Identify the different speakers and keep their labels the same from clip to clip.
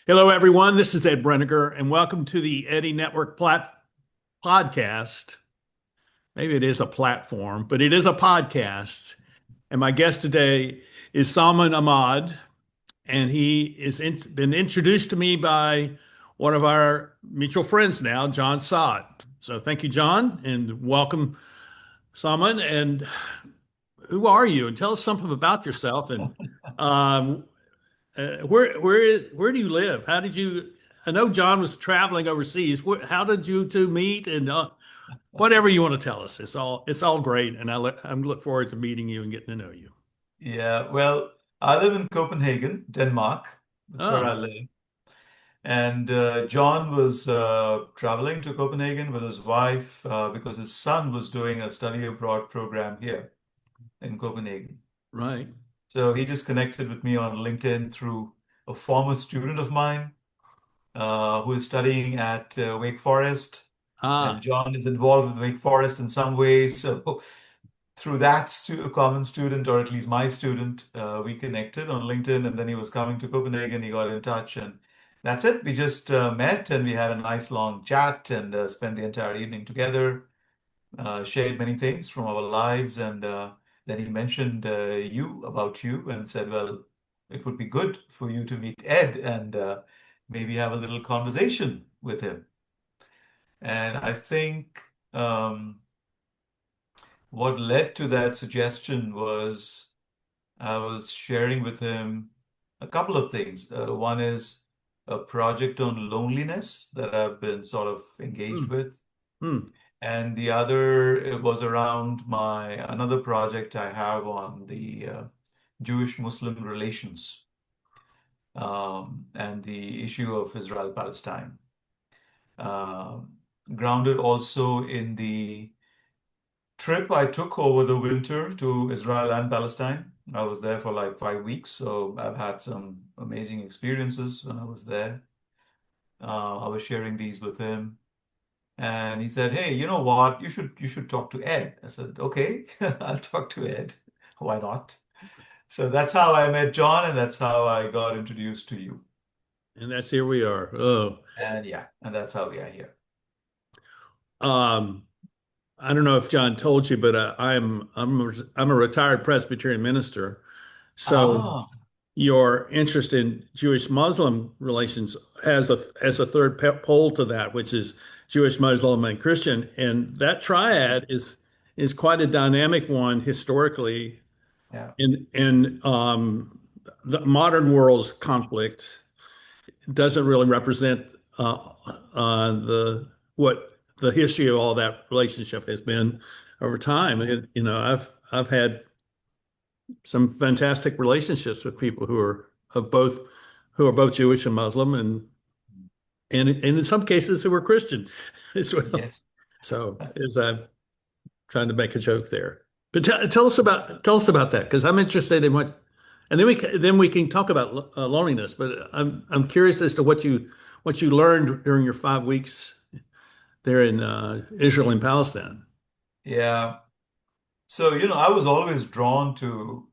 Speaker 1: Hello, everyone. This is Ed Breniger, and welcome to the Eddy Network podcast. Maybe it is a platform, but it is a podcast. And my guest today is Salman Ahmad, and he is been introduced to me by one of our mutual friends now, John Sott. So thank you, John, and welcome, Salman. And who are you? And tell us something about yourself. And um, where do you live? How did you? I know John was traveling overseas. How did you two meet? And whatever you want to tell us, it's all great. And I look forward to meeting you and getting to know you.
Speaker 2: Yeah, well, I live in Copenhagen, Denmark. That's where I
Speaker 1: Oh,
Speaker 2: live. And John was traveling to Copenhagen with his wife because his son was doing a study abroad program here in Copenhagen.
Speaker 1: right.
Speaker 2: So he just connected with me on LinkedIn through a former student of mine who is studying at Wake Forest. And
Speaker 1: Ah,
Speaker 2: John is involved with Wake Forest in some ways. So through that common student, or at least my student, we connected on LinkedIn, and then he was coming to Copenhagen. He got in touch, and that's it. We just met, and we had a nice long chat, and spent the entire evening together. Shared many things from our lives, and then he mentioned about you, and said, "Well, it would be good for you to meet Ed, and maybe have a little conversation with him." And I think. What led to that suggestion was I was sharing with him a couple of things. One is a project on loneliness that I've been sort of engaged
Speaker 1: hmm,
Speaker 2: with.
Speaker 1: hmm,
Speaker 2: And the other it was around my another project I have on the Jewish-Muslim relations and the issue of Israel-Palestine. Um, Grounded also in the trip I took over the winter to Israel and Palestine. I was there for like 5 weeks, so I've had some amazing experiences when I was there. I was sharing these with him, and he said, "Hey, you know what? You should talk to Ed." I said, "Okay, I'll talk to Ed. Why not?" So that's how I met John, and that's how I got introduced to you.
Speaker 1: and that's here we are. Oh,
Speaker 2: And yeah, and that's how we are here.
Speaker 1: um, I don't know if John told you, but I'm a retired Presbyterian minister. So
Speaker 2: Ah,
Speaker 1: your interest in Jewish-Muslim relations has a third pole to that, which is Jewish, Muslim, and Christian, and that triad
Speaker 2: yes.
Speaker 1: is quite a dynamic one historically.
Speaker 2: Yeah.
Speaker 1: In the modern world's conflict doesn't really represent the what the history of all that relationship has been over time. I've had some fantastic relationships with people who are both Jewish and Muslim, and in some cases who are Christian as well.
Speaker 2: Yes.
Speaker 1: So as I'm trying to make a joke there, but tell us about that because I'm interested in what, and then we can talk about loneliness. But I'm curious as to what you learned during your 5 weeks there in Israel and Palestine.
Speaker 2: Yeah. So, I was always drawn to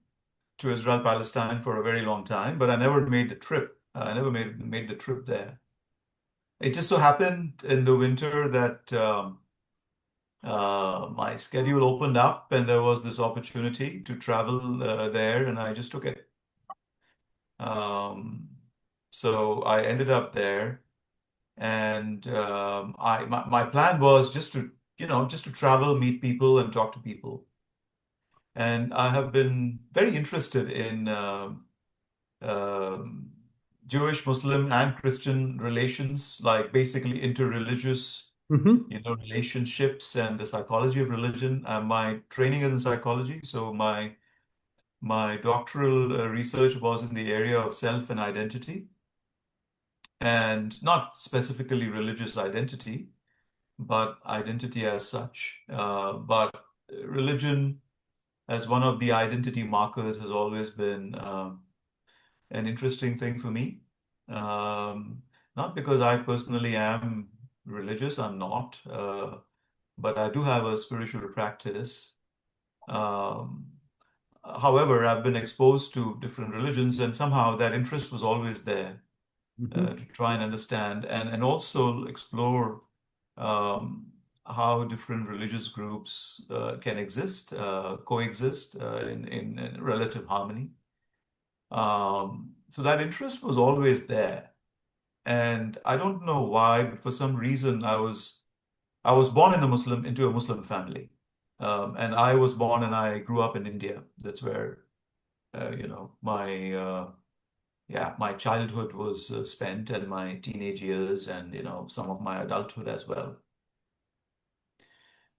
Speaker 2: Israel Palestine for a very long time, but I never made the trip. I never made the trip there. It just so happened in the winter that my schedule opened up and there was this opportunity to travel there, and I just took it. Um, so I ended up there, and my plan was just to travel, meet people, and talk to people. And I have been very interested in um, Jewish, Muslim, and Christian relations, like basically interreligious,
Speaker 1: Hmm.
Speaker 2: relationships and the psychology of religion. My training is in psychology, so my doctoral research was in the area of self and identity, and not specifically religious identity, but identity as such. But religion as one of the identity markers has always been an interesting thing for me. Um, Not because I personally am religious, I'm not, but I do have a spiritual practice. Um, However, I've been exposed to different religions, and somehow that interest was always there.
Speaker 1: Hmm.
Speaker 2: to try and understand and also explore um, how different religious groups can exist, coexist in relative harmony. So that interest was always there. And I don't know why, but for some reason I was born into a Muslim family. And I was born and I grew up in India. That's where my childhood was spent and my teenage years and some of my adulthood as well.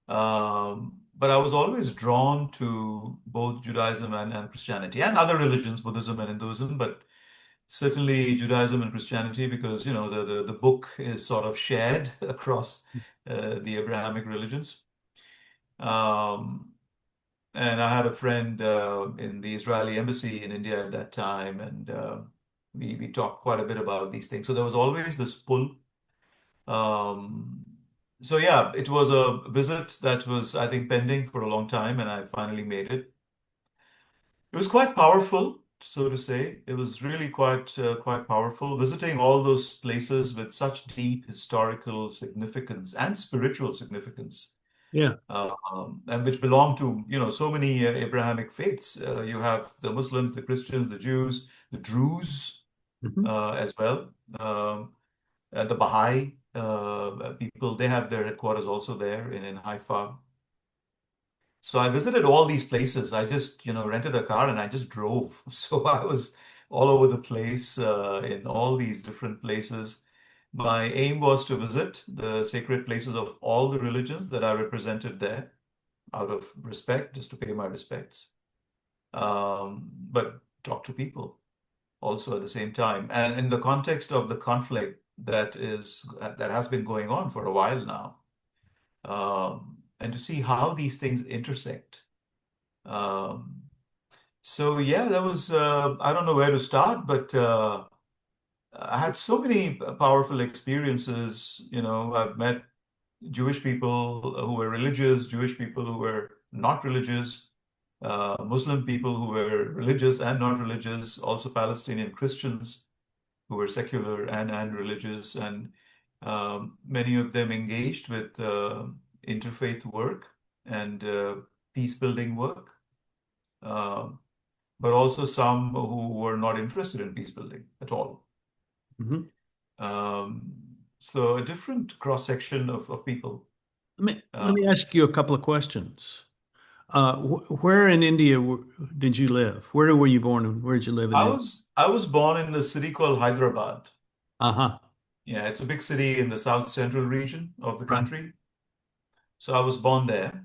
Speaker 2: But I was always drawn to both Judaism and Christianity and other religions, Buddhism and Hinduism, but certainly Judaism and Christianity because the book is sort of shared across the Abrahamic religions. Um, and I had a friend in the Israeli embassy in India at that time, and we talked quite a bit about these things. So there was always this pull. Um, so yeah, it was a visit that was, I think, pending for a long time, and I finally made it. It was quite powerful, so to say. It was really quite powerful. Visiting all those places with such deep historical significance and spiritual significance,
Speaker 1: Yeah.
Speaker 2: and which belong to so many Abrahamic faiths. You have the Muslims, the Christians, the Jews, the Druze
Speaker 1: Hmm.
Speaker 2: as well. The Baha'i people, they have their headquarters also there in Haifa. So I visited all these places. I just, rented a car and I just drove. So I was all over the place in all these different places. My aim was to visit the sacred places of all the religions that are represented there out of respect, just to pay my respects. But talk to people also at the same time. And in the context of the conflict that has been going on for a while now, and to see how these things intersect. Um, so yeah, that was I don't know where to start, but I had so many powerful experiences. I've met Jewish people who were religious, Jewish people who were not religious, Muslim people who were religious and not religious, also Palestinian Christians who were secular and religious, and many of them engaged with interfaith work and peace building work. Um, but also some who were not interested in peace building at all.
Speaker 1: Hmm.
Speaker 2: So a different cross section of people.
Speaker 1: Let me
Speaker 2: Um,
Speaker 1: ask you a couple of questions. Where in India did you live? Where were you born and where did you live in
Speaker 2: I
Speaker 1: India?
Speaker 2: was I was born in a city called Hyderabad.
Speaker 1: Uh-huh.
Speaker 2: Yeah, it's a big city in the south central region of the
Speaker 1: Right.
Speaker 2: country. So I was born there.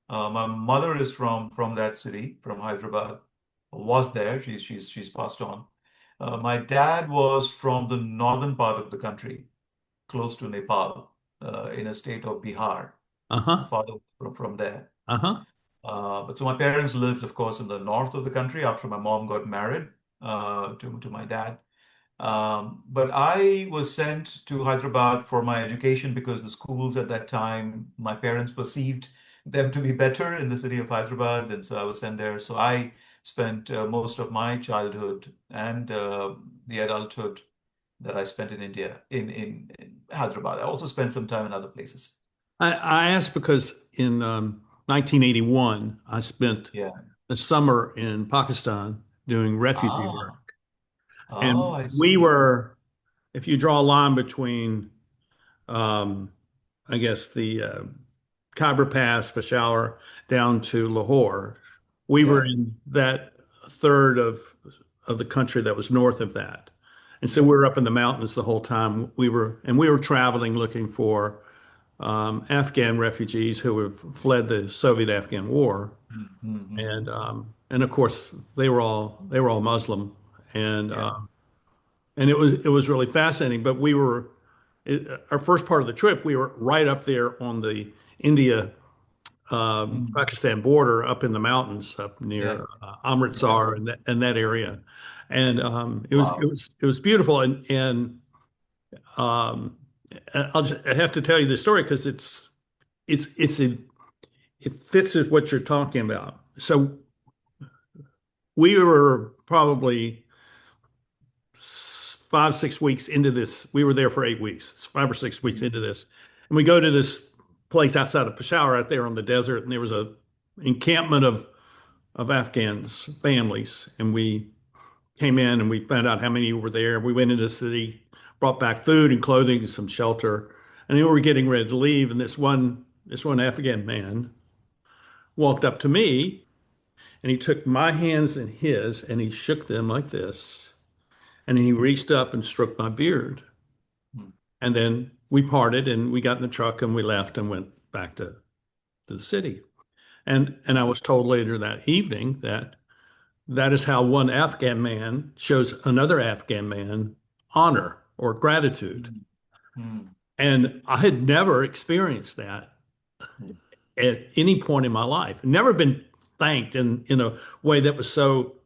Speaker 2: My mother is from that city, from Hyderabad. Was there. She's passed on. My dad was from the northern part of the country, close to Nepal, in a state of Bihar. My
Speaker 1: Uh-huh.
Speaker 2: father from there.
Speaker 1: Uh-huh.
Speaker 2: But so my parents lived, of course, in the north of the country after my mom got married to my dad. But I was sent to Hyderabad for my education because the schools at that time, my parents perceived them to be better in the city of Hyderabad, and so I was sent there. So I spent most of my childhood and the adulthood that I spent in India in Hyderabad. I also spent some time in other places.
Speaker 1: I asked because in 1981, I spent
Speaker 2: Yeah.
Speaker 1: a summer in Pakistan doing refugee work.
Speaker 2: Ah. Oh,
Speaker 1: And
Speaker 2: I
Speaker 1: we
Speaker 2: see.
Speaker 1: were, if you draw a line between, um, I guess, the Khyber Pass, Peshawar, down to Lahore, we were
Speaker 2: Yeah.
Speaker 1: in that third of the country that was north of that. And so we
Speaker 2: Yeah.
Speaker 1: were up in the mountains the whole time. We were traveling looking for Afghan refugees who have fled the Soviet-Afghan War,
Speaker 2: Mm-hmm.
Speaker 1: and of course they were all Muslim, and
Speaker 2: Yeah.
Speaker 1: it was really fascinating. But our first part of the trip, we were right up there on the India
Speaker 2: Mm.
Speaker 1: Pakistan border, up in the mountains, up
Speaker 2: Yeah.
Speaker 1: near
Speaker 2: Yeah.
Speaker 1: Amritsar and that area, and it was it
Speaker 2: Wow.
Speaker 1: was it was beautiful, and um, I have to tell you the story because it's it fits with what you're talking about. So we were probably 5, 6 weeks into this. We were there for 8 weeks. It's 5 or 6 weeks
Speaker 2: Mm.
Speaker 1: into this, and we go to this place outside of Peshawar, out there on the desert, and there was a encampment of Afghans families, and we came in and we found out how many were there. We went into the city, brought back food and clothing and some shelter, and then we were getting ready to leave. And this one Afghan man walked up to me and he took my hands in his and he shook them like this. And he reached up and stroked my beard.
Speaker 2: Mm.
Speaker 1: And then we parted and we got in the truck and we left and went back to the city. And I was told later that evening that that is how one Afghan man shows another Afghan man honor or gratitude.
Speaker 2: Mm. Mm.
Speaker 1: And I had never experienced that
Speaker 2: Mm.
Speaker 1: at any point in my life. Never been thanked in a way that was so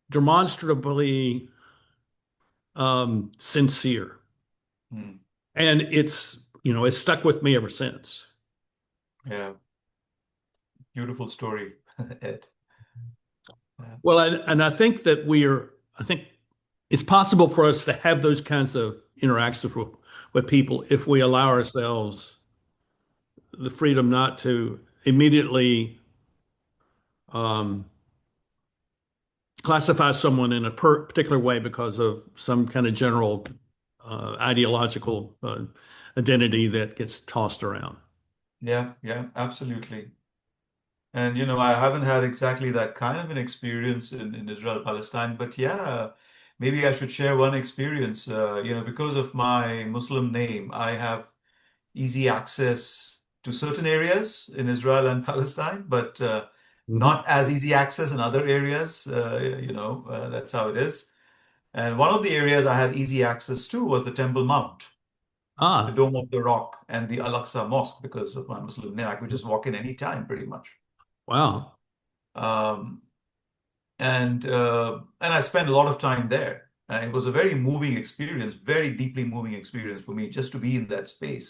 Speaker 1: demonstrably sincere.
Speaker 2: Mm.
Speaker 1: And it's stuck with me ever since.
Speaker 2: Yeah, beautiful story, Ed. Yeah.
Speaker 1: Well, and I think that I think it's possible for us to have those kinds of interactions with people if we allow ourselves the freedom not to immediately um, classify someone in a particular way because of some kind of general ideological identity that gets tossed around.
Speaker 2: Yeah, yeah, absolutely. And I haven't had exactly that kind of an experience in Israel, Palestine, but yeah, maybe I should share one experience. Because of my Muslim name, I have easy access to certain areas in Israel and Palestine, but
Speaker 1: Mhm.
Speaker 2: not as easy access in other areas. That's how it is. And one of the areas I had easy access to was the Temple Mount, the
Speaker 1: Ah,
Speaker 2: Dome of the Rock, and the Al-Aqsa Mosque because of my Muslim name. I could just walk in any time, pretty much.
Speaker 1: wow.
Speaker 2: Um, and I spent a lot of time there. It was a very moving experience, very deeply moving experience for me just to be in that space.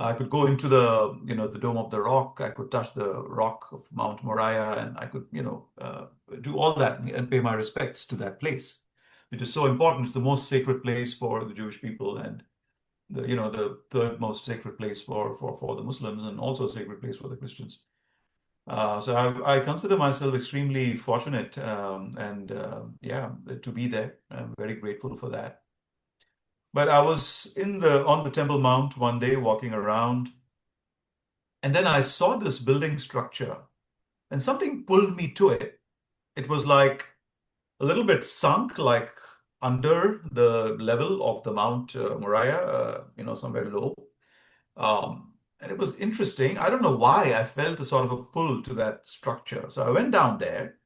Speaker 2: I could go into the Dome of the Rock. I could touch the rock of Mount Moriah, and I could, do all that and pay my respects to that place, which is so important. It's the most sacred place for the Jewish people, and the third most sacred place for the Muslims, and also a sacred place for the Christians. So I consider myself extremely fortunate, and yeah, to be there. I'm very grateful for that. But I was on the Temple Mount one day walking around, and then I saw this building structure, and something pulled me to it. It was like a little bit sunk, like under the level of the Mount Moriah, somewhere low. And it was interesting. I don't know why I felt a sort of a pull to that structure. So I went down there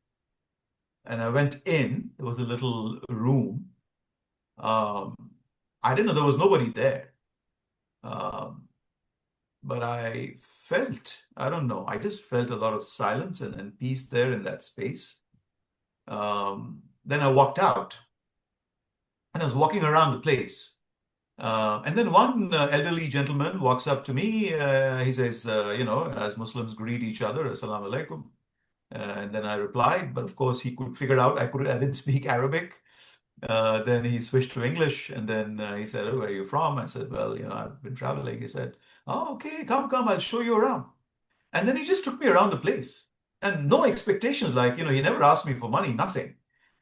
Speaker 2: and I went in. There was a little room. Um, I didn't know there was nobody there. Um, but I don't know, I just felt a lot of silence and peace there in that space. Then I walked out and I was walking around the place. And then one elderly gentleman walks up to me. He says, as Muslims greet each other, Assalamu alaikum. And then I replied, but of course he could figure out I didn't speak Arabic. Then he switched to English, and then he said, "Oh, where are you from?" I said, "Well, I've been traveling." He said, "Oh, okay, come, I'll show you around." And then he just took me around the place, and no expectations. Like, he never asked me for money, nothing.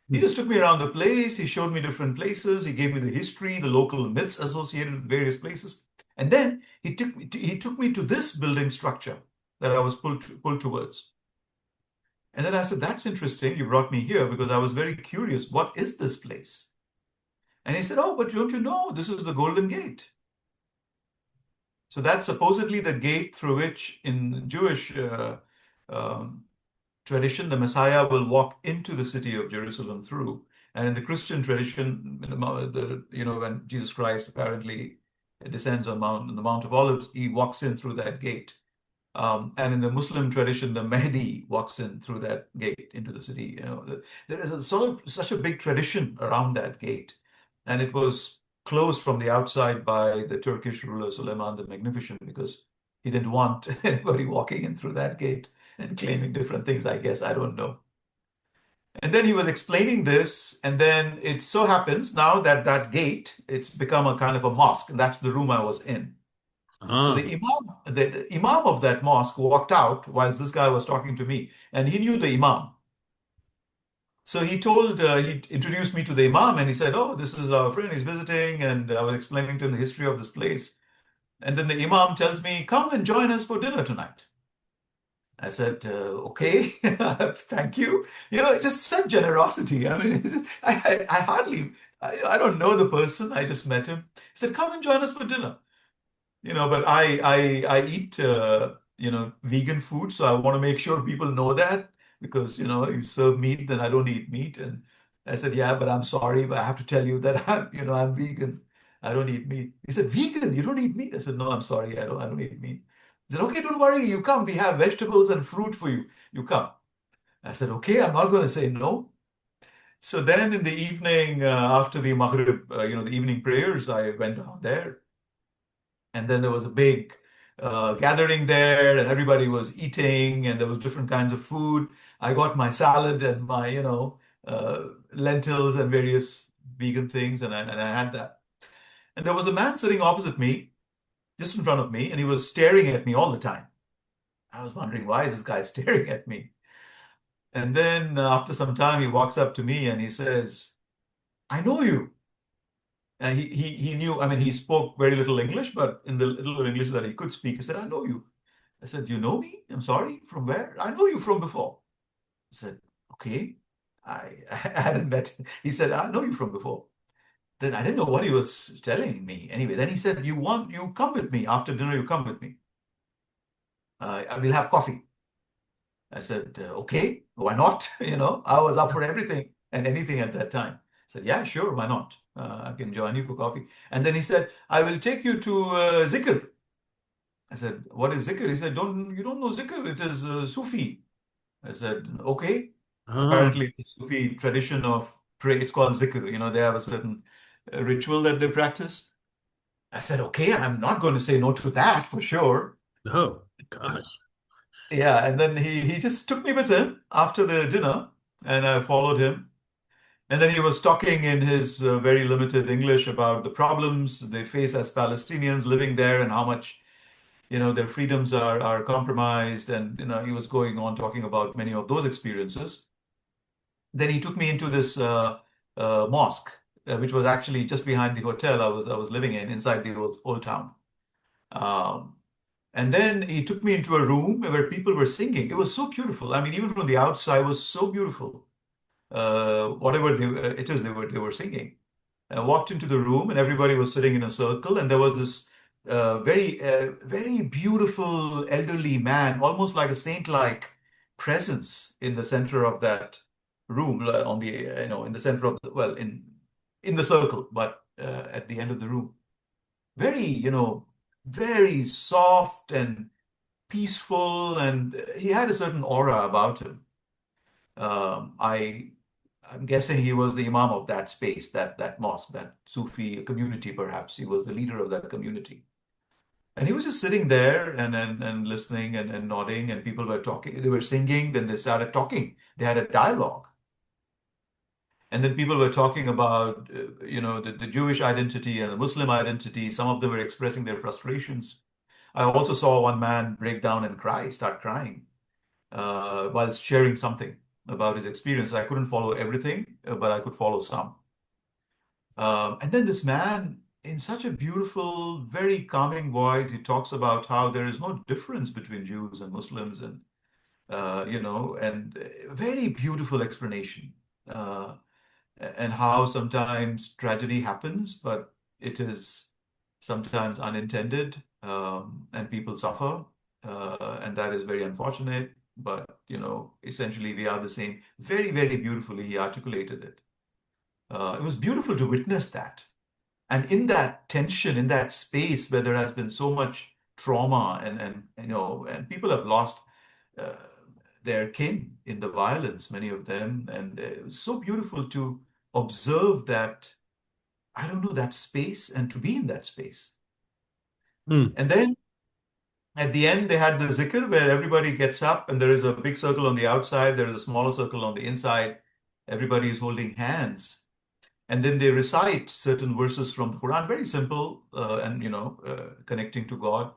Speaker 2: He
Speaker 1: Hmm.
Speaker 2: just took me around the place. He showed me different places. He gave me the history, the local myths associated with various places. And then he took me to this building structure that I was pulled towards. And then I said, "That's interesting. You brought me here because I was very curious. What is this place?" And he said, "Oh, but don't you know, this is the Golden Gate." So that's supposedly the gate through which, in Jewish um, tradition, the Messiah will walk into the city of Jerusalem through. And in the Christian tradition, when Jesus Christ apparently descends on the Mount of Olives, he walks in through that gate. And in the Muslim tradition, the Mahdi walks in through that gate into the city. There is such a big tradition around that gate, and it was closed from the outside by the Turkish ruler Suleiman the Magnificent because he didn't want anybody walking in through that gate and claiming different things. I guess I don't know. And then he was explaining this, and then it so happens now that that gate, it's become a kind of a mosque, and that's the room I was in. So
Speaker 1: Ah,
Speaker 2: the imam of that mosque walked out whilst this guy was talking to me, and he knew the imam. So he introduced me to the imam, and he said, "Oh, this is our friend. He's visiting," and I was explaining to him the history of this place. And then the imam tells me, "Come and join us for dinner tonight." I said, "Okay, thank you." Just such generosity. I mean, I hardly, I don't know the person. I just met him. He said, "Come and join us for dinner." But I eat vegan food, so I want to make sure people know that because you serve meat, then I don't eat meat. And I said, "Yeah, but I'm sorry, but I have to tell you that I'm vegan. I don't eat meat." He said, "Vegan? You don't eat meat?" I said, "No, I'm sorry, I don't eat meat." He said, "Okay, don't worry, you come. We have vegetables and fruit for you. You come." I said, "Okay, I'm not going to say no." So then in the evening, after the Maghrib, the evening prayers, I went down there. And then there was a big gathering there, and everybody was eating, and there was different kinds of food. I got my salad and my, lentils and various vegan things, and I had that. And there was a man sitting opposite me, just in front of me, and he was staring at me all the time. I was wondering, why is this guy staring at me? And then after some time, he walks up to me and he says, "I know you." And he knew, I mean, he spoke very little English, but in the little English that he could speak, he said, "I know you." I said, "You know me? I'm sorry. From where?" "I know you from before." I said, "Okay." I hadn't met him. He said, "I know you from before." Then I didn't know what he was telling me. Anyway, then he said, you come with me. After dinner, you come with me. I will have coffee." I said, "Okay, why not?" I was up for everything and anything at that time. I said, "Yeah, sure, why not? I can join you for coffee." And then he said, "I will take you to zikr." I said, "What is zikr?" He said, You don't know zikr? It is Sufi." I said, "Okay."
Speaker 1: ah,
Speaker 2: Apparently, the Sufi tradition of pray, it's called zikr. They have a certain ritual that they practice. I said, "Okay, I'm not going to say no to that for sure."
Speaker 1: oh, gosh.
Speaker 2: Yeah, and then he just took me with him after the dinner, and I followed him. And then he was talking in his very limited English about the problems they face as Palestinians living there and how much, their freedoms are compromised. And, he was going on talking about many of those experiences. Then he took me into this mosque, which was actually just behind the hotel I was living in, inside the old town. Um, and then he took me into a room where people were singing. It was so beautiful. I mean, even from the outside, it was so beautiful. Whatever it is they were singing. I walked into the room and everybody was sitting in a circle, and there was this very beautiful elderly man, almost like a saint-like presence in the center of that room, on the in the center of the, well, in the circle, but at the end of the room. Very, very soft and peaceful, and he had a certain aura about him. I'm guessing he was the imam of that space, that mosque, that Sufi community, perhaps. He was the leader of that community. And he was just sitting there and listening and nodding, and people were talking. They were singing, then they started talking. They had a dialogue. And then people were talking about, the Jewish identity and the Muslim identity. Some of them were expressing their frustrations. I also saw one man break down and start crying, while sharing something about his experience. I couldn't follow everything, but I could follow some. And then this man, in such a beautiful, very calming voice, he talks about how there is no difference between Jews and Muslims, and very beautiful explanation. Uh, and how sometimes tragedy happens, but it is sometimes unintended, and people suffer, and that is very unfortunate. But essentially, we are the same. Very, very beautifully, he articulated it. It was beautiful to witness that. And in that tension, in that space where there has been so much trauma, and people have lost uh, their kin in the violence, many of them, and it was so beautiful to observe that, I don't know, that space, and to be in that space.
Speaker 1: Hmm.
Speaker 2: And then at the end, they had the zikr where everybody gets up, and there is a big circle on the outside, there is a smaller circle on the inside. Everybody is holding hands. And then they recite certain verses from the Quran, very simple, and connecting to God.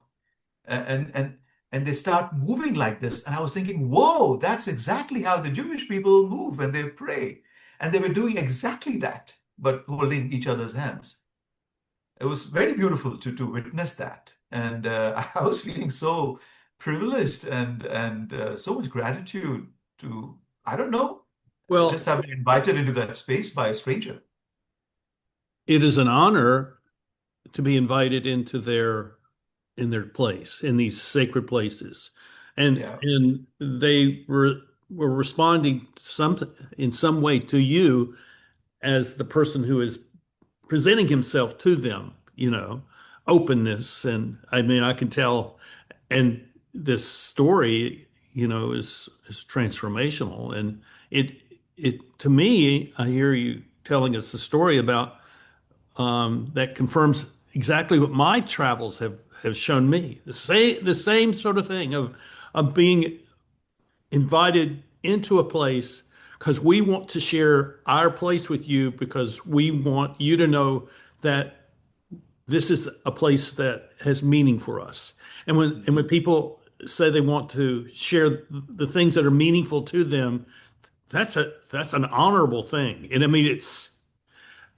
Speaker 2: And and and they start moving like this. And I was thinking, whoa, that's exactly how the Jewish people move when they pray. And they were doing exactly that, but holding each other's hands. It was very beautiful to witness that. And I was feeling so privileged and so much gratitude to, I don't know, just
Speaker 1: Well,
Speaker 2: have been invited into that space by a stranger.
Speaker 1: it is an honor to be invited into their place in these sacred places,
Speaker 2: Yeah.
Speaker 1: and they were responding something in some way to you as the person who is presenting himself to them, openness. And I mean, I can tell, and this story, is transformational. And it to me, I hear you telling us the story about that confirms exactly what my travels have shown me. The same sort of thing of being invited into a place because we want to share our place with you, because we want you to know that this is a place that has meaning for us. And when
Speaker 2: Mhm.
Speaker 1: people say they want to share the things that are meaningful to them, that's an honorable thing. And I mean,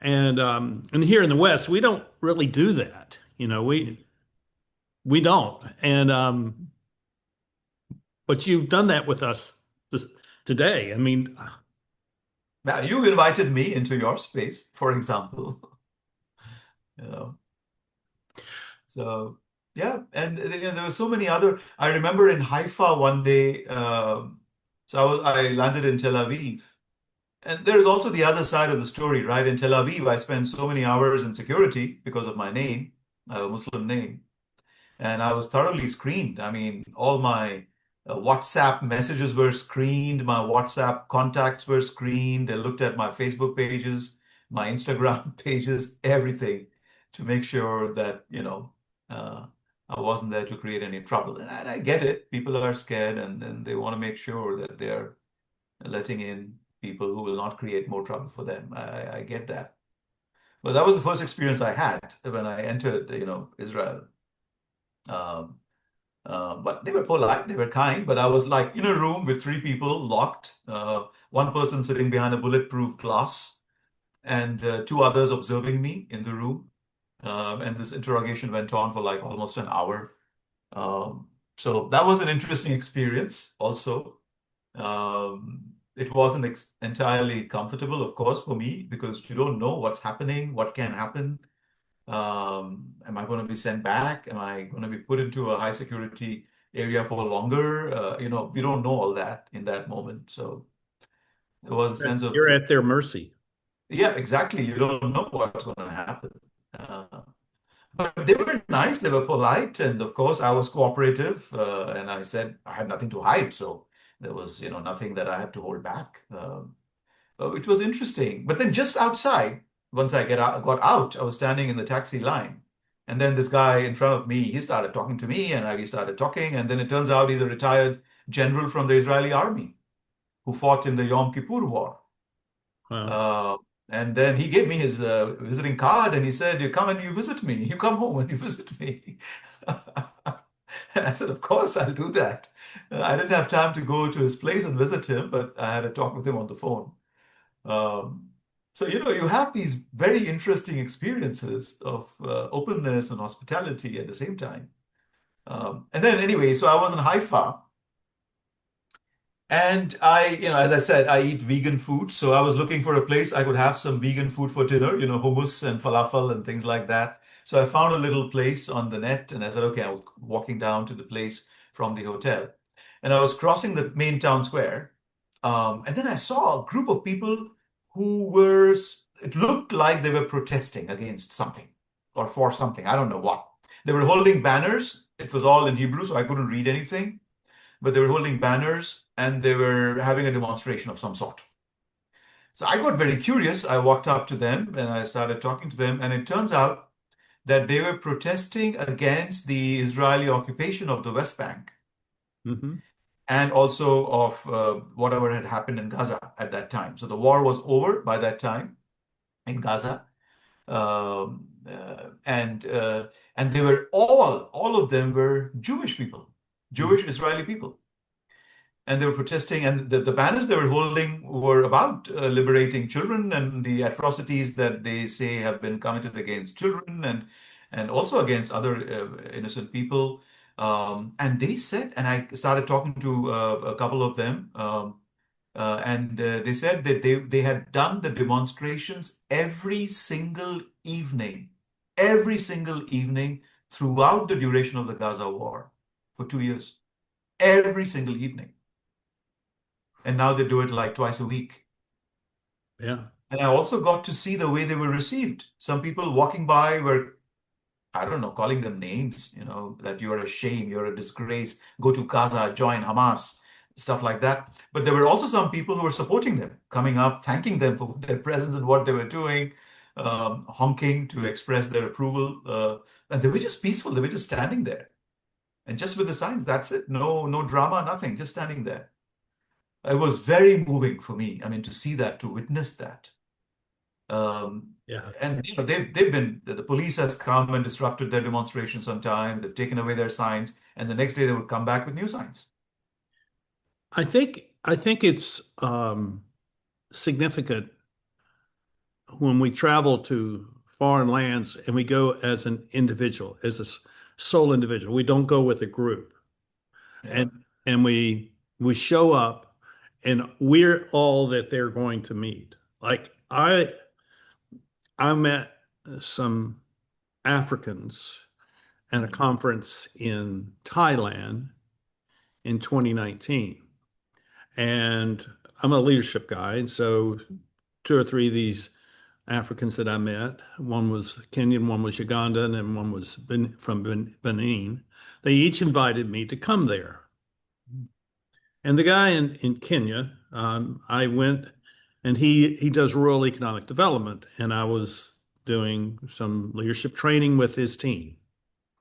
Speaker 1: and here in the West, we don't really do that. We don't. And but you've done that with us this, today. I mean,
Speaker 2: Now, you invited me into your space, for example. You know, so yeah, and there were so many other. I remember in Haifa one day. So I landed in Tel Aviv, and there is also the other side of the story, right? In Tel Aviv, I spent so many hours in security because of my name, a Muslim name. And I was thoroughly screened. I mean, all my WhatsApp messages were screened, my WhatsApp contacts were screened. They looked at my Facebook pages, my Instagram pages, everything to make sure that, I wasn't there to create any trouble. And I get it. People are scared and they want to make sure that they're letting in people who will not create more trouble for them. I get that. But that was the first experience I had when I entered, Israel. Um, but they were polite, they were kind, but I was like in a room with three people locked, one person sitting behind a bulletproof glass, and two others observing me in the room. And this interrogation went on for like almost an hour. Um, so that was an interesting experience also. It wasn't entirely comfortable, of course, for me because you don't know what's happening, what can happen. Am I going to be sent back? Am I going to be put into a high security area for longer? We don't know all that in that moment. So there was a sense of,
Speaker 1: you're at their mercy.
Speaker 2: yeah, exactly. You don't know what's going to happen. But they were nice, they were polite, and of course I was cooperative, and I said I had nothing to hide, so there was, nothing that I had to hold back. It was interesting. But then just outside, once got out, I was standing in the taxi line. And then this guy in front of me, he started talking to me and we started talking. And then it turns out he's a retired general from the Israeli army who fought in the Yom Kippur War.
Speaker 1: Wow.
Speaker 2: Uh, and then he gave me his visiting card and he said, "You come and you visit me. You come home and you visit me." And I said, "Of course, I'll do that." I didn't have time to go to his place and visit him, but I had a talk with him on the phone. Um, so, you have these very interesting experiences of openness and hospitality at the same time. And then, anyway, so I was in Haifa, and as I said, I eat vegan food. So I was looking for a place I could have some vegan food for dinner, hummus and falafel and things like that. So I found a little place on the net, and I said, okay, I was walking down to the place from the hotel, and I was crossing the main town square. And then I saw a group of people who it looked like they were protesting against something or for something. I don't know what. They were holding banners. It was all in Hebrew, so I couldn't read anything, but they were holding banners and they were having a demonstration of some sort. So I got very curious. I walked up to them and I started talking to them, and it turns out that they were protesting against the Israeli occupation of the West Bank.
Speaker 1: Hmm.
Speaker 2: and also of whatever had happened in Gaza at that time. So the war was over by that time in Gaza. Um, uh, and uh, and they were all of them were Jewish people, Jewish Israeli people, and they were protesting. And the banners they were holding were about liberating children and the atrocities that they say have been committed against children and also against other innocent people. And they said, and I started talking to a couple of them. And they said that they had done the demonstrations every single evening throughout the duration of the Gaza war for 2 years, every single evening. And now they do it like twice a week.
Speaker 1: Yeah.
Speaker 2: And I also got to see the way they were received. Some people walking by were, I don't know, calling them names, that you're a shame, you're a disgrace, go to Gaza, join Hamas, stuff like that. But there were also some people who were supporting them, coming up, thanking them for their presence and what they were doing, honking to express their approval. And they were just peaceful. They were just standing there. And just with the signs, that's it. No, no drama, nothing, just standing there. It was very moving for me. I mean, to see that, to witness that. Um,
Speaker 1: Yeah.
Speaker 2: and they've been the police has come and disrupted their demonstrations sometimes. They've taken away their signs, and the next day they would come back with new signs.
Speaker 1: I think it's significant when we travel to foreign lands and we go as an individual, as a sole individual. We don't go with a group,
Speaker 2: Yeah.
Speaker 1: and we show up, and we're all that they're going to meet. Like I met some Africans at a
Speaker 2: Mm,
Speaker 1: conference in Thailand in 2019. And I'm a leadership guy. And so two or three of these Africans that I met, one was Kenyan, one was Ugandan, and one was from Benin. They each invited me to come there. And the guy in Kenya, I went and he does rural economic development. And I was doing some leadership training with his team.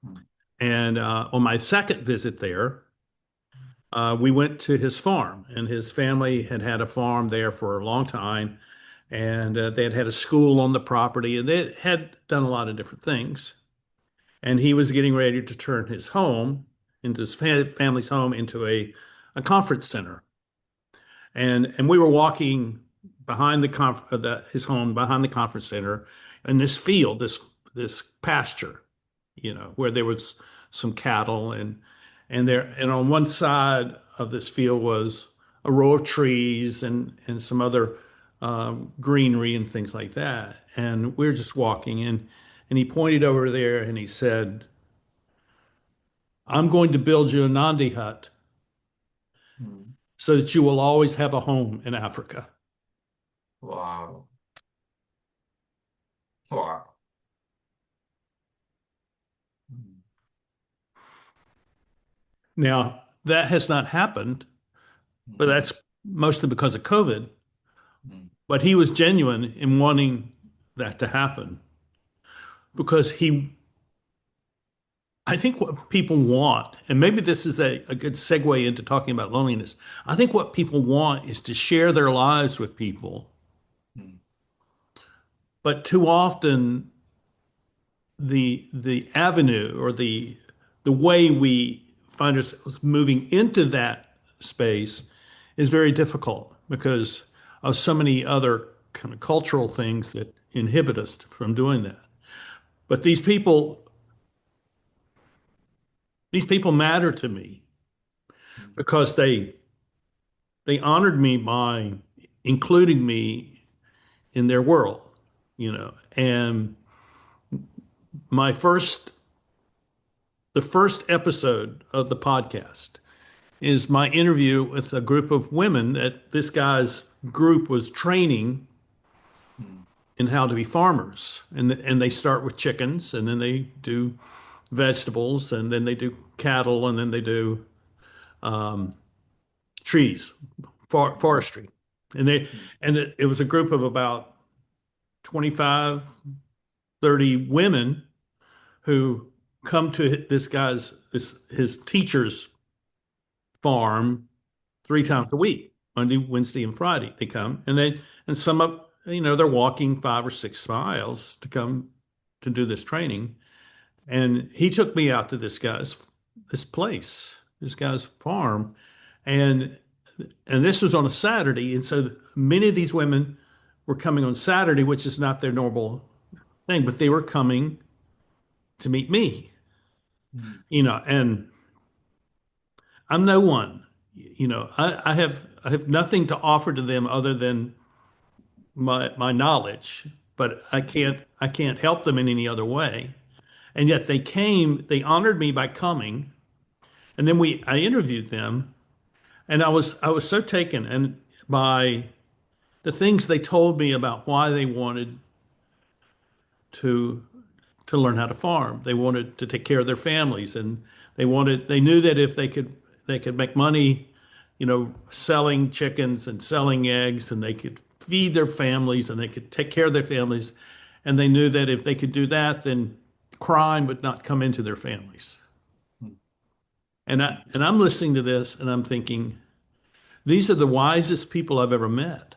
Speaker 2: mm,
Speaker 1: And on my second visit there, we went to his farm, and his family had had a farm there for a long time, and they had had a school on the property, and they had done a lot of different things. And he was getting ready to turn his home into his family's home into a conference center. And we were walking behind his home behind the conference center in this field, this pasture, where there was some cattle and on one side of this field was a row of trees and some other greenery and things like that. And we were just walking and he pointed over there and he said, "I'm going to build you a Nandi hut
Speaker 2: mm.
Speaker 1: so that you will always have a home in Africa."
Speaker 2: Wow. Wow. Mm,
Speaker 1: Now, that has not happened, but
Speaker 2: mm,
Speaker 1: that's mostly because of COVID.
Speaker 2: mm,
Speaker 1: But he was genuine in wanting that to happen because I think what people want, and maybe this is a good segue into talking about loneliness. I think what people want is to share their lives with people.
Speaker 2: mm,
Speaker 1: But too often, the avenue or the way we find ourselves moving into that space is very difficult because of so many other kind of cultural things that inhibit us from doing that. But these people matter to me
Speaker 2: mm,
Speaker 1: because they honored me by including me in their world, And my first the first episode of the podcast is my interview with a group of women that this guy's group was training
Speaker 2: mm,
Speaker 1: in how to be farmers. And they start with chickens, and then they do vegetables, and then they do cattle, and then they do trees,
Speaker 2: mm,
Speaker 1: forestry. And it was a group of about 25, 30 women who come to this his teacher's farm three times a week, Monday, Wednesday, and Friday. They come and some of, they're walking 5 or 6 miles to come to do this training. And he took me out to this place, this guy's farm. And this was on a Saturday. And so many of these women were coming on Saturday, which is not their normal thing, but they were coming to meet me,
Speaker 2: Mm.
Speaker 1: and I'm no one. I have nothing to offer to them other than my knowledge, but I can't help them in any other way. And yet they honored me by coming, and then I interviewed them, and I was so taken and by the things they told me about why they wanted to to learn how to farm. They wanted to take care of their families, and they knew that if they could make money, selling chickens and selling eggs, and they could feed their families and they could take care of their families. And they knew that if they could do that, then crime would not come into their families.
Speaker 2: Mm.
Speaker 1: And I'm listening to this and I'm thinking, these are the wisest people I've ever met.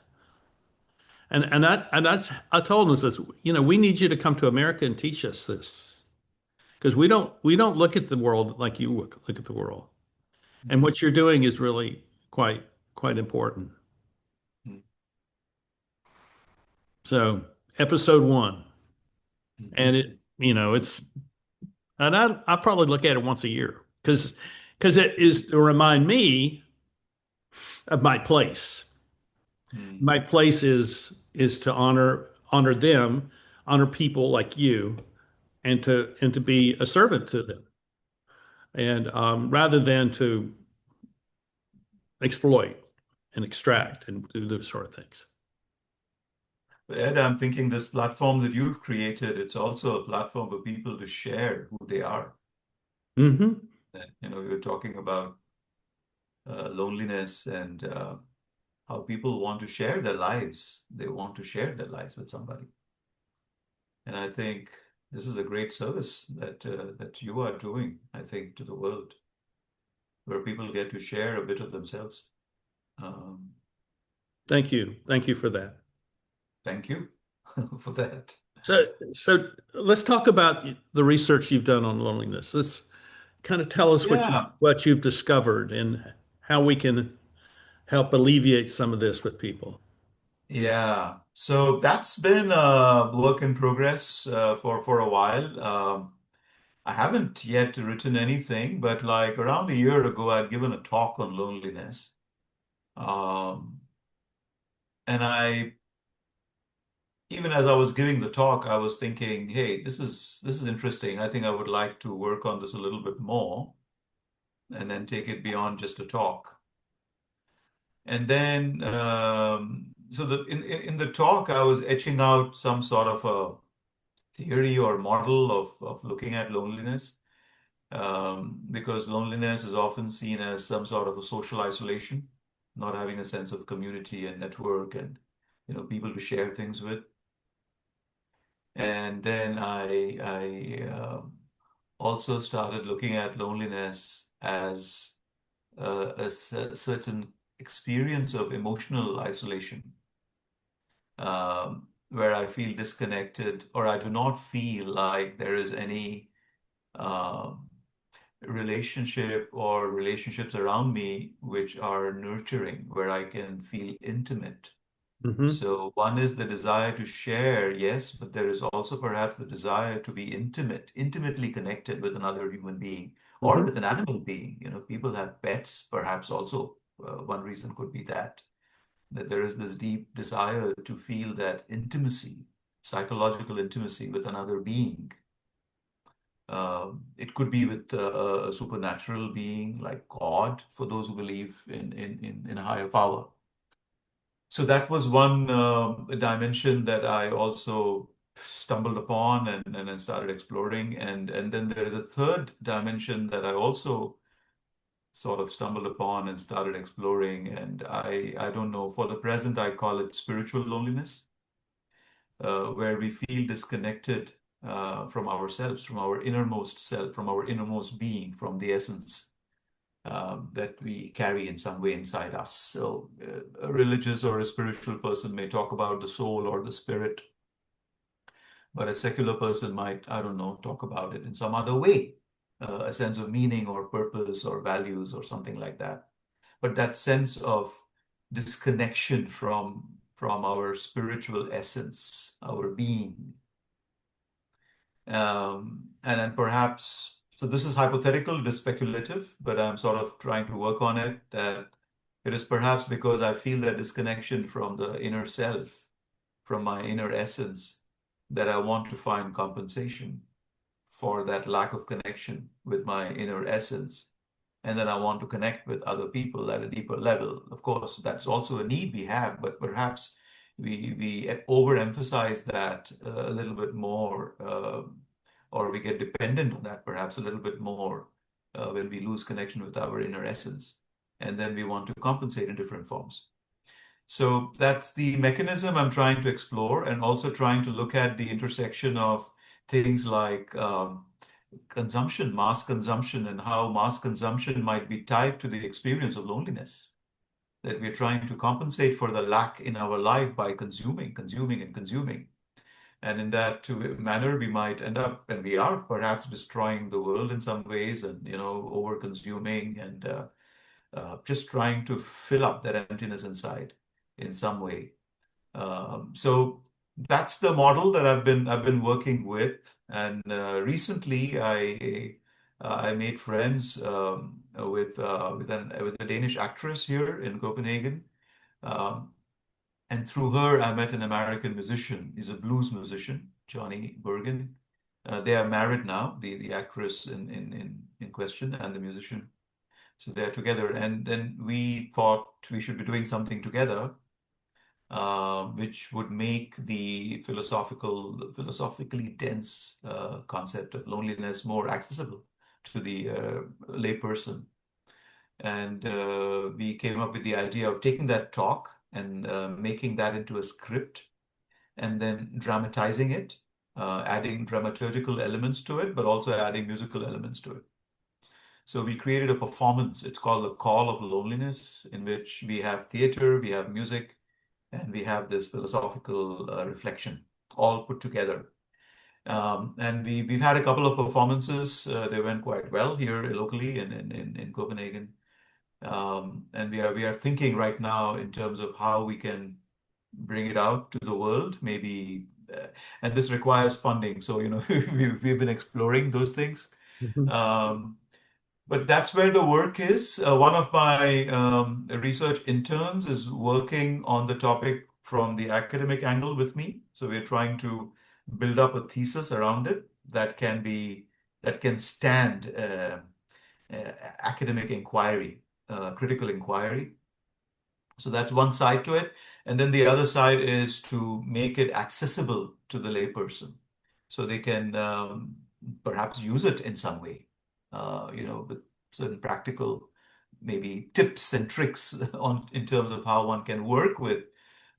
Speaker 1: And I told them, this, we need you to come to America and teach us this, because we don't look at the world like you look at the world. And what you're doing is really quite important.
Speaker 2: Mm.
Speaker 1: So episode one, and
Speaker 2: Mm.
Speaker 1: it's and I probably look at it once a year because it is to remind me of my place.
Speaker 2: Mm.
Speaker 1: My place is to honor them, honor people like you, and to be a servant to them, and rather than to exploit and extract and do those sort of things.
Speaker 2: But Ed, I'm thinking this platform that you've created, it's also a platform for people to share who they are.
Speaker 1: Hmm.
Speaker 2: And, you're talking about loneliness and how people want to share their lives. They want to share their lives with somebody. And I think this is a great service that you are doing, I think, to the world, where people get to share a bit of themselves. Um,
Speaker 1: Thank you for that.
Speaker 2: Thank you for that.
Speaker 1: So let's talk about the research you've done on loneliness. Let's kind of tell us
Speaker 2: Yeah,
Speaker 1: what you've discovered and how we can help alleviate some of this with people.
Speaker 2: yeah. So that's been a work in progress for a while. I haven't yet written anything, but like around a year ago, I'd given a talk on loneliness. Um, and even as I was giving the talk, I was thinking, hey, this is interesting. I think I would like to work on this a little bit more and then take it beyond just a talk. And then, so in the talk, I was etching out some sort of a theory or model of looking at loneliness, because loneliness is often seen as some sort of a social isolation, not having a sense of community and network and people to share things with. And then I also started looking at loneliness as certain experience of emotional isolation, where I feel disconnected or I do not feel like there is any um, relationship or relationships around me which are nurturing, where I can feel intimate.
Speaker 1: Hmm.
Speaker 2: So one is the desire to share, yes, but there is also perhaps the desire to be intimately connected with another human being or
Speaker 1: Hmm.
Speaker 2: with an animal being. People have pets, perhaps also one reason could be that there is this deep desire to feel that intimacy, psychological intimacy with another being. It could be with a supernatural being like God, for those who believe in a higher power. So that was one dimension that I also stumbled upon and then started exploring. And then there is a third dimension that I also sort of stumbled upon and started exploring. And I don't know, for the present, I call it spiritual loneliness, where we feel disconnected from ourselves, from our innermost self, from our innermost being, from the essence. that we carry in some way inside us. So a religious or a spiritual person may talk about the soul or the spirit, but a secular person might, I don't know, talk about it in some other way, a sense of meaning or purpose or values or something like that. But that sense of disconnection from our spiritual essence, our being. And then perhaps, so this is hypothetical, it is speculative, but I'm sort of trying to work on it, that it is perhaps because I feel that disconnection from the inner self, from my inner essence, that I want to find compensation for that lack of connection with my inner essence. And then I want to connect with other people at a deeper level. Of course, that's also a need we have, but perhaps we overemphasize that a little bit more, or we get dependent on that perhaps a little bit more when we lose connection with our inner essence. And then we want to compensate in different forms. So that's the mechanism I'm trying to explore, and also trying to look at the intersection of things like consumption, mass consumption, and how mass consumption might be tied to the experience of loneliness. That we're trying to compensate for the lack in our life by consuming, consuming, and consuming. And in that manner, we might end up, and we are perhaps destroying the world in some ways, and over consuming and just trying to fill up that emptiness inside in some way. So that's the model that I've been working with, and recently I made friends with a Danish actress here in Copenhagen, um, and through her I met an American musician. He's a blues musician, Johnny Bergen. They are married now, the actress in question and the musician. So they're together, and then we thought we should be doing something together, which would make the philosophically dense concept of loneliness more accessible to the layperson. And we came up with the idea of taking that talk and making that into a script, and then dramatizing it, adding dramaturgical elements to it, but also adding musical elements to it. So we created a performance. It's called The Call of Loneliness, in which we have theater, we have music, and we have this philosophical reflection all put together. And we've had a couple of performances. They went quite well here locally in Copenhagen. And we are thinking right now in terms of how we can bring it out to the world, maybe, and this requires funding. So, we've been exploring those things.
Speaker 1: Mhm.
Speaker 2: But that's where the work is. One of my research interns is working on the topic from the academic angle with me. So we're trying to build up a thesis around it that can stand academic inquiry, critical inquiry. So that's one side to it. And then the other side is to make it accessible to the layperson so they can perhaps use it in some way, with certain practical maybe tips and tricks in terms of how one can work with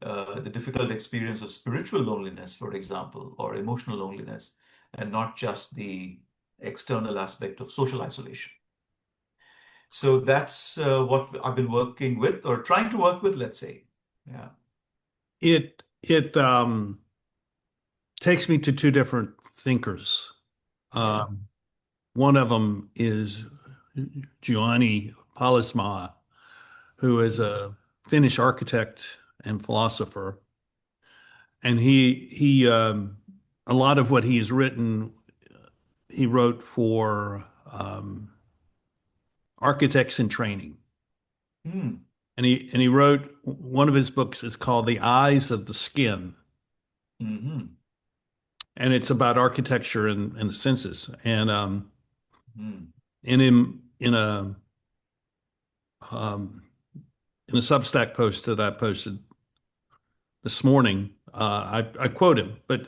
Speaker 2: the difficult experience of spiritual loneliness, for example, or emotional loneliness, and not just the external aspect of social isolation. So that's what I've been working with, or trying to work with, let's say. Yeah.
Speaker 1: It takes me to two different thinkers.
Speaker 2: Yeah.
Speaker 1: Um, One of them is Giovanni Pallasmaa, who is a Finnish architect and philosopher, and he a lot of what he has written, he wrote for architects in training,
Speaker 2: Hmm.
Speaker 1: and he wrote one of his books is called The Eyes of the Skin,
Speaker 2: Hmm.
Speaker 1: and it's about architecture and the senses,
Speaker 2: Hmm.
Speaker 1: and um, in a Substack post that I posted this morning, I quote him, but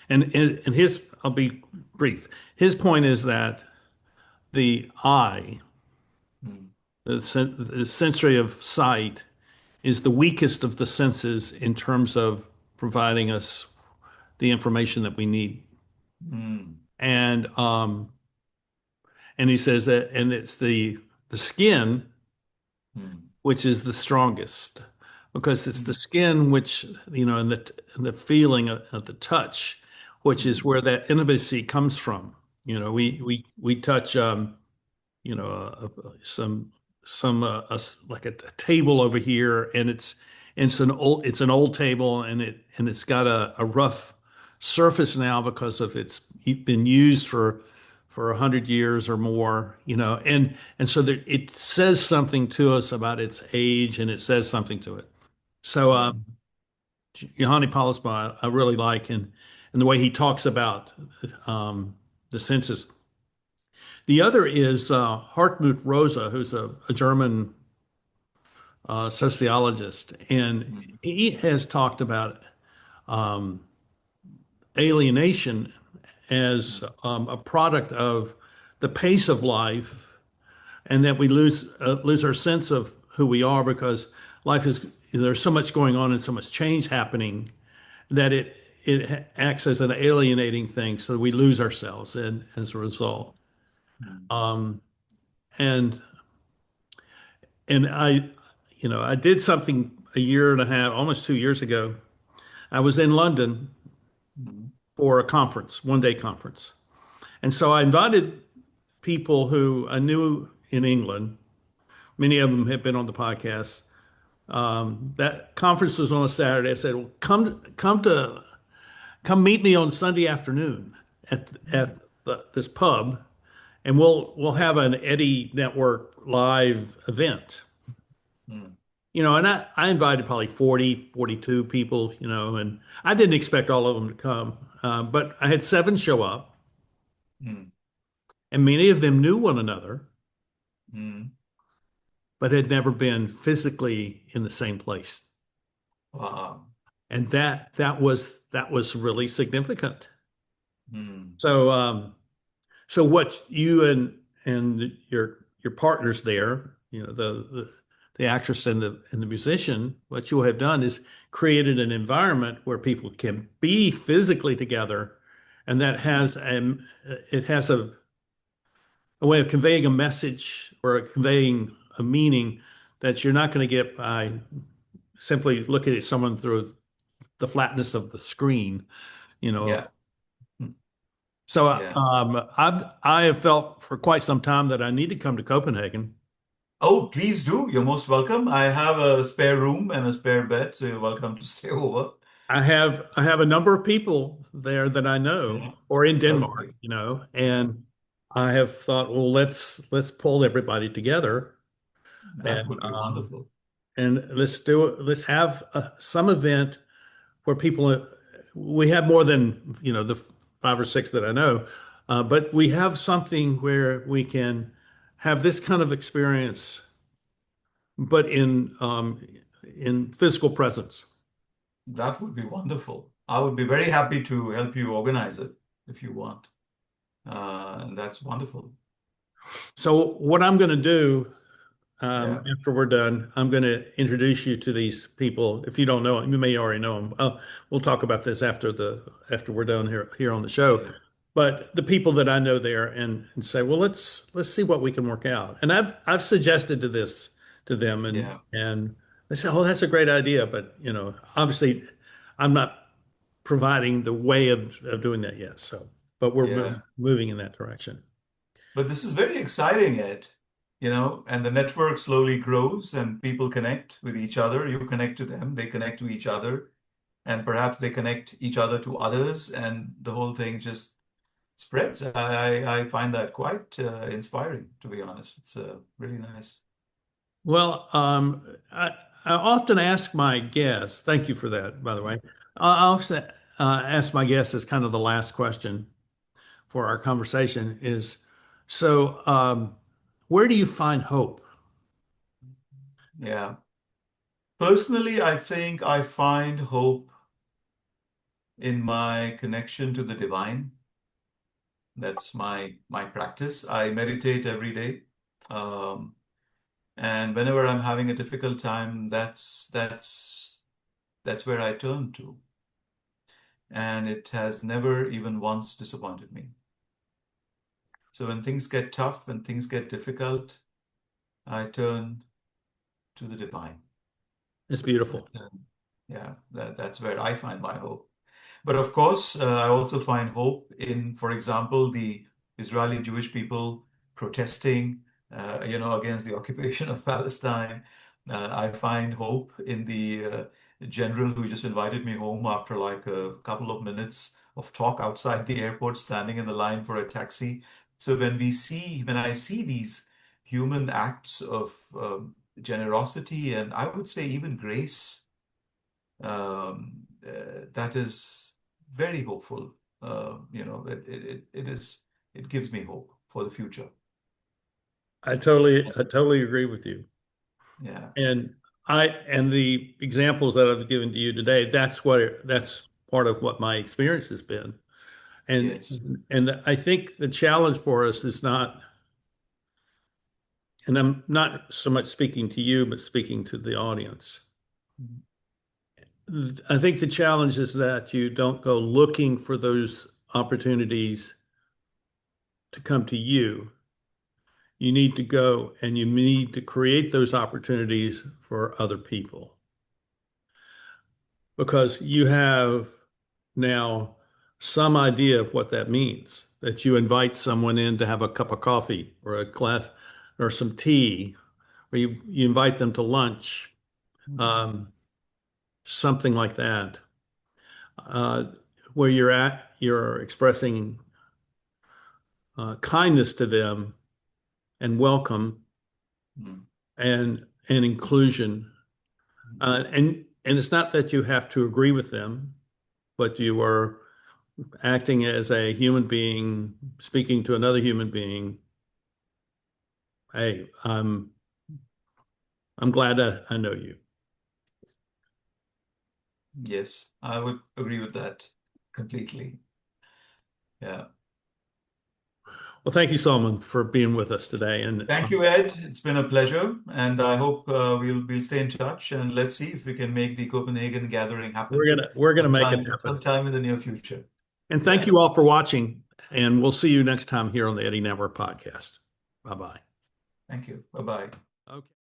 Speaker 1: and his I'll be brief. His point is that the eye,
Speaker 2: Hmm.
Speaker 1: the sensory of sight, is the weakest of the senses in terms of providing us the information that we need.
Speaker 2: Hmm.
Speaker 1: And he says that, and it's the the skin,
Speaker 2: Mm.
Speaker 1: which is the strongest, because it's the
Speaker 2: Mm.
Speaker 1: skin which, and the feeling of the touch, which is
Speaker 2: Mm.
Speaker 1: where that intimacy comes from. We touch, some like a table over here, and it's an old table, and it's got a rough surface now because of it's been used for 100 years or more, and so it says something to us about its age, and it says something to it. So
Speaker 2: Mm.
Speaker 1: Johanny Paulusma I really like, and the way he talks about the senses. The other is Hartmut Rosa, who's a German sociologist, and
Speaker 2: Mm.
Speaker 1: he has talked about um, alienation as
Speaker 2: Mm.
Speaker 1: a product of the pace of life, and that we lose our sense of who we are because life is there's so much going on and so much change happening that it acts as an alienating thing, so we lose ourselves, and as a result.
Speaker 2: Mm.
Speaker 1: Um, and I did something a year and a half, almost 2 years ago. I was in London
Speaker 2: Mm.
Speaker 1: for a conference, one-day conference. And so I invited people who I knew in England. Many of them had been on the podcast. That conference was on a Saturday. I said, "Well, come meet me on Sunday afternoon at this pub, and we'll have an Eddie Network live event."
Speaker 2: Mm.
Speaker 1: And I invited probably 40, 42 people, and I didn't expect all of them to come. But I had seven show up,
Speaker 2: Mm.
Speaker 1: and many of them knew one another,
Speaker 2: Mm.
Speaker 1: but had never been physically in the same place.
Speaker 2: Wow.
Speaker 1: And that was really significant.
Speaker 2: Mm.
Speaker 1: So what you and your partners there, the actress and the musician, what you have done is created an environment where people can be physically together, and that has a way of conveying a message or conveying a meaning that you're not going to get by simply looking at someone through the flatness of the screen, you know.
Speaker 2: Yeah. Mm.
Speaker 1: So
Speaker 2: Yeah.
Speaker 1: I have felt for quite some time that I need to come to Copenhagen.
Speaker 2: Oh, please do. You're most welcome. I have a spare room and a spare bed, so you're welcome to stay over.
Speaker 1: I have a number of people there that I know,
Speaker 2: Yeah.
Speaker 1: or in Denmark,
Speaker 2: Okay. Yeah.
Speaker 1: and I have thought, well, let's pull everybody together,
Speaker 2: That
Speaker 1: and
Speaker 2: would be wonderful.
Speaker 1: let's have some event where we have more than the five or six that I know, but we have something where we can have this kind of experience, but in physical presence.
Speaker 2: That would be wonderful. I would be very happy to help you organize it if you want. And that's wonderful.
Speaker 1: So what I'm going to do
Speaker 2: Yeah.
Speaker 1: after we're done, I'm going to introduce you to these people. If you don't know them, you may already know them. We'll talk about this after we're done here on the show.
Speaker 2: Yeah.
Speaker 1: But the people that I know there, and say, well, let's see what we can work out. And I've suggested to them, and
Speaker 2: Yeah.
Speaker 1: and they say, oh, that's a great idea. But obviously, I'm not providing the way of doing that yet. So, but we're
Speaker 2: Yeah.
Speaker 1: moving in that direction.
Speaker 2: But this is very exciting, Ed. And the network slowly grows and people connect with each other. You connect to them, they connect to each other, and perhaps they connect each other to others, and the whole thing just spreads. I find that quite inspiring, to be honest. It's really nice.
Speaker 1: Well, I often ask my guests, thank you for that, by the way. I often ask my guests as kind of the last question for our conversation is, so where do you find hope?
Speaker 2: Yeah. Personally, I think I find hope in my connection to the divine. That's my practice. I meditate every day. Um, and whenever I'm having a difficult time, that's where I turn to. And it has never even once disappointed me. So when things get tough, when things get difficult, I turn to the divine.
Speaker 1: It's beautiful.
Speaker 2: Yeah, that's where I find my hope. But of course, I also find hope in, for example, the Israeli Jewish people protesting, against the occupation of Palestine. I find hope in the general who just invited me home after like a couple of minutes of talk outside the airport, standing in the line for a taxi. So when I see these human acts of generosity and I would say even grace, that is very hopeful. It gives me hope for the future.
Speaker 1: I totally agree with you.
Speaker 2: Yeah.
Speaker 1: And and the examples that I've given to you today, that's part of what my experience has been. And
Speaker 2: Yes.
Speaker 1: and I think the challenge for us is not, and I'm not so much speaking to you, but speaking to the audience. I think the challenge is that you don't go looking for those opportunities to come to you. You need to go and you need to create those opportunities for other people because you have now some idea of what that means, that you invite someone in to have a cup of coffee or a glass or some tea, or you invite them to lunch,
Speaker 2: Mhm.
Speaker 1: um, something like that, uh, where you're expressing kindness to them and welcome
Speaker 2: Mhm.
Speaker 1: and inclusion. And it's not that you have to agree with them, but you are acting as a human being, speaking to another human being. Hey, I'm glad I know you.
Speaker 2: Yes, I would agree with that completely. Yeah.
Speaker 1: Well, thank you, Salman, for being with us today. And
Speaker 2: Thank you, Ed. It's been a pleasure, and I hope we'll stay in touch and let's see if we can make the Copenhagen gathering happen
Speaker 1: we're gonna make it happen.
Speaker 2: sometime in the near future.
Speaker 1: And thank
Speaker 2: Yeah.
Speaker 1: you all for watching. And we'll see you next time here on the Eddie Network podcast. Bye bye.
Speaker 2: Thank you. Bye-bye.
Speaker 1: Okay.